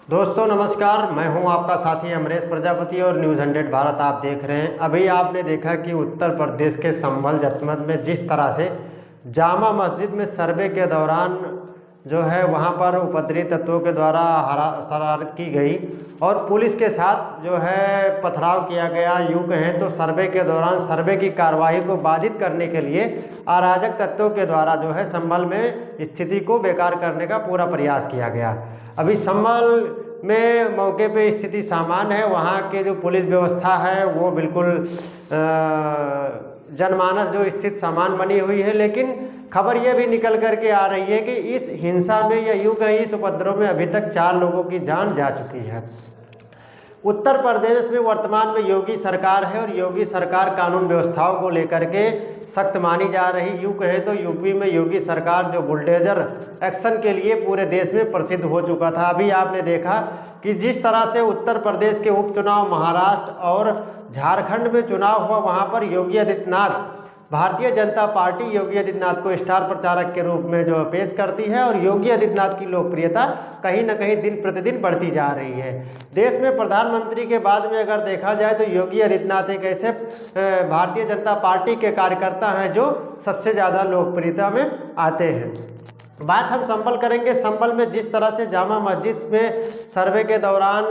दोस्तों नमस्कार, मैं हूं आपका साथी अमरेश प्रजापति और न्यूज़ 100 भारत आप देख रहे हैं। अभी आपने देखा कि उत्तर प्रदेश के संभल जनपद में जिस तरह से जामा मस्जिद में सर्वे के दौरान जो है वहां पर उपद्रवी तत्वों के द्वारा शरारत की गई और पुलिस के साथ जो है पथराव किया गया। यूँ कहें तो सर्वे के दौरान सर्वे की कार्यवाही को बाधित करने के लिए अराजक तत्वों के द्वारा जो है संभल में स्थिति को बेकार करने का पूरा प्रयास किया गया। अभी संभल में मौके पे स्थिति सामान्य है। वहाँ के जो पुलिस व्यवस्था है वो बिल्कुल जनमानस जो स्थिति सामान्य बनी हुई है, लेकिन खबर ये भी निकल कर के आ रही है कि इस हिंसा में या यूँ कहीं इस उपद्रव में अभी तक 4 लोगों की जान जा चुकी है। उत्तर प्रदेश में वर्तमान में योगी सरकार है और योगी सरकार कानून व्यवस्थाओं को लेकर के सख्त मानी जा रही। यूँ कहें तो यूपी में योगी सरकार जो बुलडोजर एक्शन के लिए पूरे देश में प्रसिद्ध हो चुका था। अभी आपने देखा कि जिस तरह से उत्तर प्रदेश के उपचुनाव, महाराष्ट्र और झारखंड में चुनाव हुआ, वहाँ पर योगी आदित्यनाथ, भारतीय जनता पार्टी योगी आदित्यनाथ को स्टार प्रचारक के रूप में जो पेश करती है और योगी आदित्यनाथ की लोकप्रियता कहीं ना कहीं दिन प्रतिदिन बढ़ती जा रही है। देश में प्रधानमंत्री के बाद में अगर देखा जाए तो योगी आदित्यनाथ एक ऐसे भारतीय जनता पार्टी के कार्यकर्ता हैं जो सबसे ज़्यादा लोकप्रियता में आते हैं। बात हम संभल करेंगे। संभल में जिस तरह से जामा मस्जिद में सर्वे के दौरान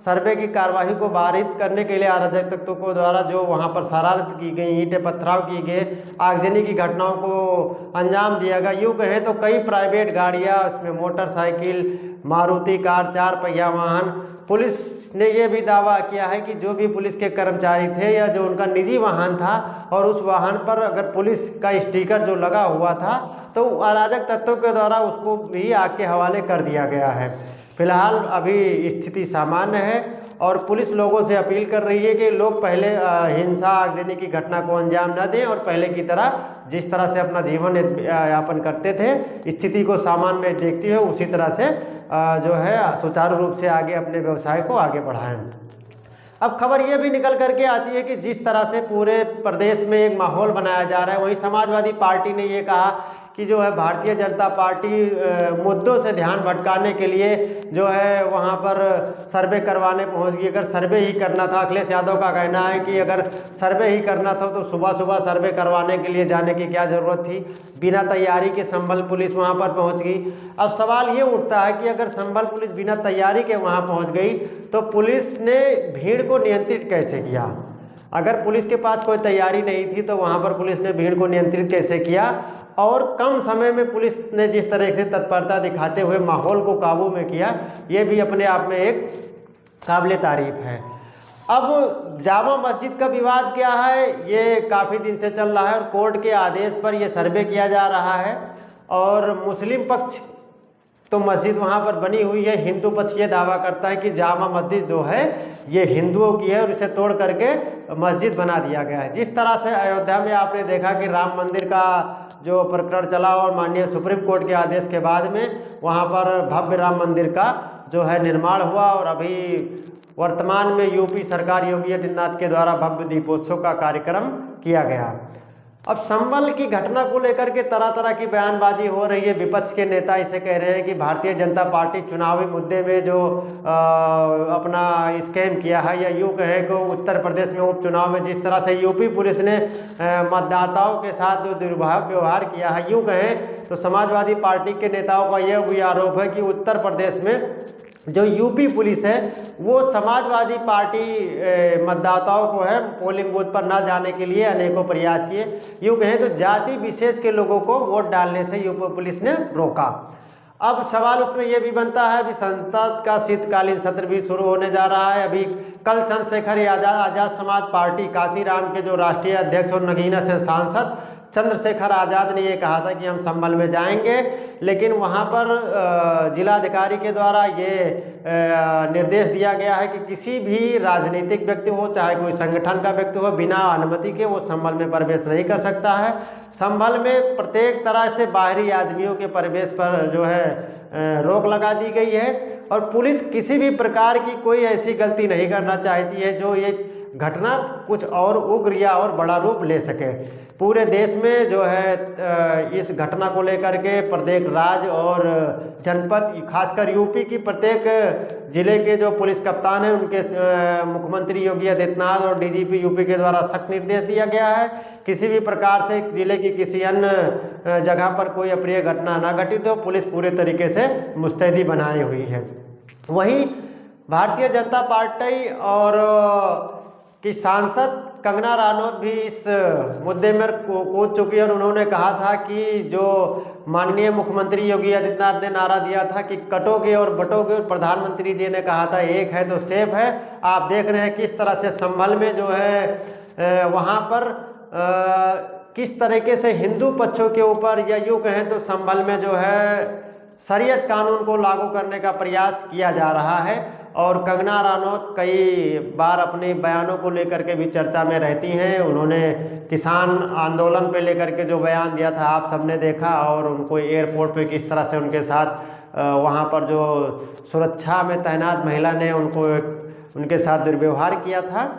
सर्वे की कार्यवाही को बाधित करने के लिए अराजक तत्वों को द्वारा जो वहां पर शरारत की गई, ईंटें पथराव की गए, आगजनी की घटनाओं को अंजाम दिया गया। यूँ कहें तो कई प्राइवेट गाड़ियां, उसमें मोटरसाइकिल, मारुति कार, 4 पहिया वाहन, पुलिस ने यह भी दावा किया है कि जो भी पुलिस के कर्मचारी थे या जो उनका निजी वाहन था और उस वाहन पर अगर पुलिस का स्टिकर जो लगा हुआ था तो अराजक तत्वों के द्वारा उसको भी आग के हवाले कर दिया गया है। फिलहाल अभी स्थिति सामान्य है और पुलिस लोगों से अपील कर रही है कि लोग पहले हिंसा, आगजनी की घटना को अंजाम न दें और पहले की तरह जिस तरह से अपना जीवन यापन करते थे, स्थिति को सामान्य में देखते हुए उसी तरह से जो है सुचारू रूप से आगे अपने व्यवसाय को आगे बढ़ाएं। अब खबर ये भी निकल करके आती है कि जिस तरह से पूरे प्रदेश में एक माहौल बनाया जा रहा है, वहीं समाजवादी पार्टी ने ये कहा कि जो है भारतीय जनता पार्टी मुद्दों से ध्यान भटकाने के लिए जो है वहाँ पर सर्वे करवाने पहुँच गई। अगर सर्वे ही करना था, अखिलेश यादव का कहना है कि अगर सर्वे ही करना था तो सुबह सुबह सर्वे करवाने के लिए जाने की क्या ज़रूरत थी। बिना तैयारी के संभल पुलिस वहाँ पर पहुँच गई। अब सवाल ये उठता है कि अगर संभल पुलिस बिना तैयारी के वहाँ पहुँच गई तो पुलिस ने भीड़ को नियंत्रित कैसे किया? अगर पुलिस के पास कोई तैयारी नहीं थी तो वहाँ पर पुलिस ने भीड़ को नियंत्रित कैसे किया? और कम समय में पुलिस ने जिस तरह से तत्परता दिखाते हुए माहौल को काबू में किया, ये भी अपने आप में एक काबिले तारीफ है। अब जामा मस्जिद का विवाद क्या है, ये काफ़ी दिन से चल रहा है और कोर्ट के आदेश पर यह सर्वे किया जा रहा है और मुस्लिम पक्ष तो मस्जिद वहाँ पर बनी हुई है, हिंदू पक्ष ये दावा करता है कि जामा मस्जिद जो है ये हिंदुओं की है और इसे तोड़ करके मस्जिद बना दिया गया है। जिस तरह से अयोध्या में आपने देखा कि राम मंदिर का जो प्रकरण चला और माननीय सुप्रीम कोर्ट के आदेश के बाद में वहाँ पर भव्य राम मंदिर का जो है निर्माण हुआ और अभी वर्तमान में यूपी सरकार योगी आदित्यनाथ के द्वारा भव्य दीपोत्सव का कार्यक्रम किया गया। अब संभल की घटना को लेकर के तरह तरह की बयानबाजी हो रही है। विपक्ष के नेता इसे कह रहे हैं कि भारतीय जनता पार्टी चुनावी मुद्दे में जो अपना स्कैम किया है, या यूँ कहें कि उत्तर प्रदेश में उपचुनाव में जिस तरह से यूपी पुलिस ने मतदाताओं के साथ जो दुर्व्यवहार किया है, यूँ कहें तो समाजवादी पार्टी के नेताओं का यह भी आरोप है कि उत्तर प्रदेश में जो यूपी पुलिस है वो समाजवादी पार्टी मतदाताओं को है पोलिंग बूथ पर न जाने के लिए अनेकों प्रयास किए। यूँ कहें तो जाति विशेष के लोगों को वोट डालने से यूपी पुलिस ने रोका। अब सवाल उसमें यह भी बनता है, अभी संसद का शीतकालीन सत्र भी शुरू होने जा रहा है। अभी कल चंद्रशेखर आजाद समाज पार्टी काशीराम के जो राष्ट्रीय अध्यक्ष और नगीना से सांसद चंद्रशेखर आज़ाद ने ये कहा था कि हम संभल में जाएंगे, लेकिन वहाँ पर जिलाधिकारी के द्वारा ये निर्देश दिया गया है कि किसी भी राजनीतिक व्यक्ति हो, चाहे कोई संगठन का व्यक्ति हो, बिना अनुमति के वो संभल में प्रवेश नहीं कर सकता है। संभल में प्रत्येक तरह से बाहरी आदमियों के प्रवेश पर जो है रोक लगा दी गई है और पुलिस किसी भी प्रकार की कोई ऐसी गलती नहीं करना चाहती है जो ये घटना कुछ और उग्र या और बड़ा रूप ले सके। पूरे देश में जो है इस घटना को लेकर के प्रत्येक राज्य और जनपद, खासकर यूपी की प्रत्येक जिले के जो पुलिस कप्तान हैं उनके मुख्यमंत्री योगी आदित्यनाथ और डीजीपी यूपी के द्वारा सख्त निर्देश दिया गया है। किसी भी प्रकार से जिले की किसी अन्य जगह पर कोई अप्रिय घटना ना घटित हो, पुलिस पूरे तरीके से मुस्तैदी बनाई हुई है। वहीं भारतीय जनता पार्टी और की सांसद कंगना रनौत भी इस मुद्दे में कूद चुकी है और उन्होंने कहा था कि जो माननीय मुख्यमंत्री योगी आदित्यनाथ ने नारा दिया था कि कटोगे और बटोगे, और प्रधानमंत्री जी ने कहा था एक है तो सेफ है। आप देख रहे हैं किस तरह से संभल में जो है वहाँ पर किस तरीके से हिंदू पक्षों के ऊपर, या यूँ कहें तो संभल में जो है शरीयत कानून को लागू करने का प्रयास किया जा रहा है। और कंगना रनौत कई बार अपने बयानों को लेकर के भी चर्चा में रहती हैं। उन्होंने किसान आंदोलन पे लेकर के जो बयान दिया था आप सबने देखा, और उनको एयरपोर्ट पे किस तरह से उनके साथ वहाँ पर जो सुरक्षा में तैनात महिला ने उनके साथ दुर्व्यवहार किया था।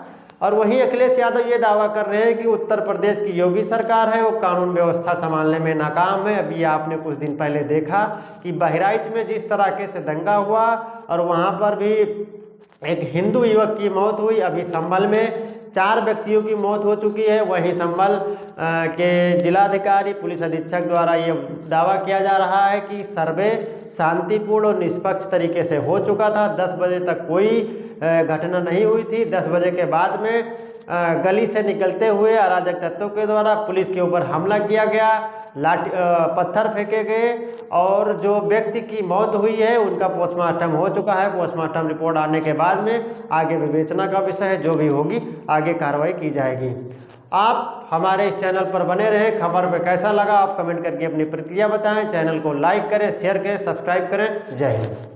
और वहीं अखिलेश यादव ये दावा कर रहे हैं कि उत्तर प्रदेश की योगी सरकार है वो कानून व्यवस्था संभालने में नाकाम है। अभी आपने कुछ दिन पहले देखा कि बहराइच में जिस तरीके से दंगा हुआ और वहाँ पर भी एक हिंदू युवक की मौत हुई। अभी संभल में 4 व्यक्तियों की मौत हो चुकी है। वहीं संभल के जिलाधिकारी पुलिस अधीक्षक द्वारा ये दावा किया जा रहा है कि सर्वे शांतिपूर्ण और निष्पक्ष तरीके से हो चुका था। 10 बजे तक कोई घटना नहीं हुई थी। 10 बजे के बाद में गली से निकलते हुए अराजक तत्वों के द्वारा पुलिस के ऊपर हमला किया गया, पत्थर फेंके गए, और जो व्यक्ति की मौत हुई है उनका पोस्टमार्टम हो चुका है। पोस्टमार्टम रिपोर्ट आने के बाद में आगे विवेचना का विषय है, जो भी होगी आगे कार्रवाई की जाएगी। आप हमारे इस चैनल पर बने रहें। खबर में कैसा लगा आप कमेंट करके अपनी प्रतिक्रिया बताएं। चैनल को लाइक करें, शेयर करें, सब्सक्राइब करें। जय हिंद।